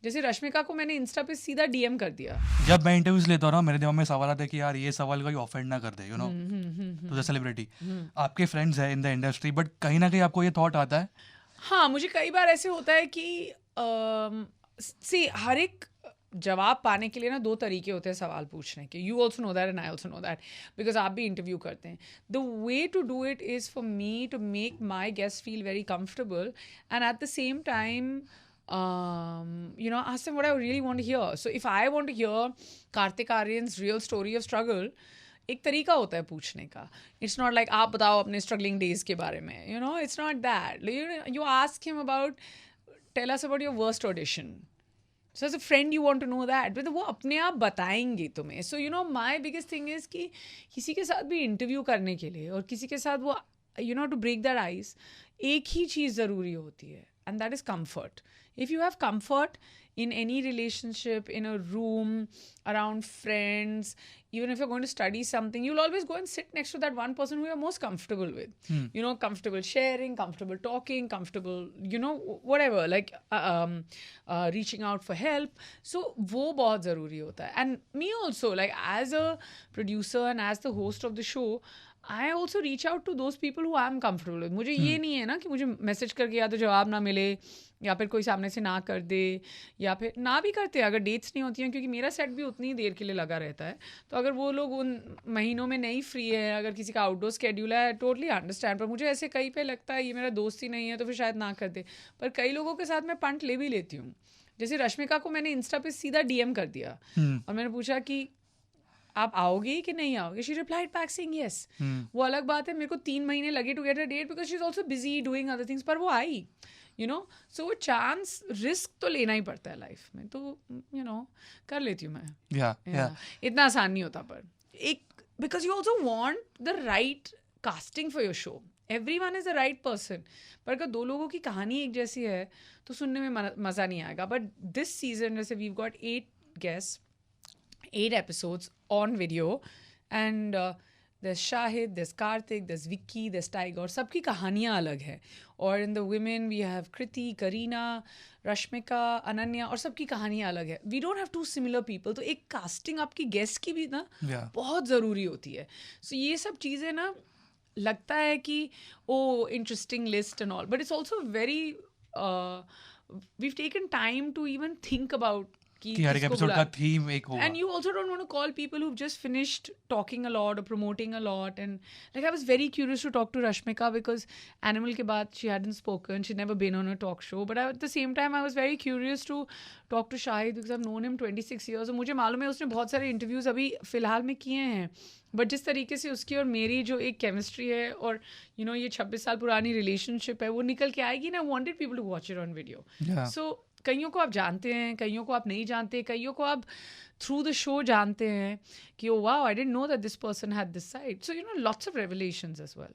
जैसे रश्मिका को मैंने इंस्टा पे सीधा डीएम कर दिया। जब मैं इंटरव्यूज लेता हूँ ना, मेरे दिमाग में सवाल आता है कि यार ये सवाल कोई ऑफेंड ना कर दे, you know, to the celebrity. आपके फ्रेंड्स हैं इन द इंडस्ट्री, बट कहीं ना कहीं आपको ये थॉट आता है? हाँ, मुझे कई बार ऐसे होता है कि सी हर एक जवाब पाने के लिए ना दो तरीके होते हैं सवाल पूछने के. You also know that and I also know that, because आप भी इंटरव्यू करते हैं. The way to do it is for me to make my guest feel very comfortable and at the same time ask them what I really want to hear. So if I want to hear Kartik Aaryan's real story of struggle, एक तरीका होता है पूछने का. It's not like आप बताओ अपने struggling days के बारे में, you know, it's not that. You ask him about, tell us about your worst audition. So as a friend you want to know that, but वो अपने आप बताएंगे तुम्हें. So you know my biggest thing is कि किसी के साथ भी इंटरव्यू करने के लिए और किसी के साथ वो to break that ice, एक ही चीज़ ज़रूरी होती है, and that is comfort. If you have comfort in any relationship, in a room, around friends, even if you're going to study something, you'll always go and sit next to that one person who you're most comfortable with. You know, comfortable sharing, comfortable talking, comfortable, whatever, like reaching out for help. So वो बहुत ज़रूरी होता है. And me also, like as a producer and as the host of the show, I also reach out to those people who I'm comfortable with. मुझे ये नहीं है ना कि मुझे मैसेज करके या तो जवाब ना मिले, या फिर कोई सामने से ना कर दे, या फिर ना भी करते हैं अगर डेट्स नहीं होती हैं, क्योंकि मेरा सेट भी उतनी देर के लिए लगा रहता है. तो अगर वो लोग उन महीनों में नहीं फ्री है, अगर किसी का आउटडोर स्केड्यूल है, टोटली अंडरस्टैंड. पर मुझे ऐसे कहीं पे लगता है ये मेरा दोस्त ही नहीं है, तो फिर शायद ना कर दे. पर कई लोगों के साथ मैं पंट ले भी लेती हूँ. जैसे रश्मिका को मैंने इंस्टा पे सीधा डीएम कर दिया और मैंने पूछा कि आप आओगे कि नहीं आओगे. She replied back saying yes. वो अलग बात है, मेरे को 3 महीने लगे to get a date because she is also busy doing other things, पर वो आई, सो वो चांस, रिस्क तो लेना ही पड़ता है लाइफ में. तो कर लेती हूँ मैं. इतना आसान नहीं होता, पर एक because you also want the right casting for your show. Everyone is the right person. पर अगर दो लोगों की कहानी एक जैसी है तो सुनने में मज़ा नहीं आएगा. बट दिस सीजन जैसे we've got 8 guests, 8 episodes on video, and there's Shahid, there's Karthik, there's Vicky, there's Tiger, और सबकी कहानियाँ अलग है. और in the women we have Kriti, Kareena, Rashmika, Ananya, और सबकी कहानियाँ अलग है. We don't have two similar people. तो एक कास्टिंग आपकी गेस्ट की भी ना बहुत ज़रूरी होती है. सो ये सब चीज़ें ना लगता है कि oh interesting list and all, but it's also very we've taken time to even think about कि हर एक एपिसोड का थीम एक होगा. And you also don't want to call people who've just finished talking a lot or promoting a lot. And like I was very curious to talk to Rashmika because Animal के बाद she hadn't spoken, she'd never been on a talk show. But at the same time I was very curious to talk to Shahid because I've known him 26 years. और मुझे मालूम है उसने बहुत सारे interviews अभी फ़िलहाल में किए हैं. बट जिस तरीके से उसकी और मेरी जो एक केमिस्ट्री है और ये 26 साल पुरानी रिलेशनशिप है वो निकल के आएगी ना. Wanted people to watch it on video. So कईयों को आप जानते हैं, कईयों को आप नहीं जानते, कईयों को आप थ्रू द शो जानते हैं कि oh wow, I didn't know that this person had this side. So lots of revelations as well.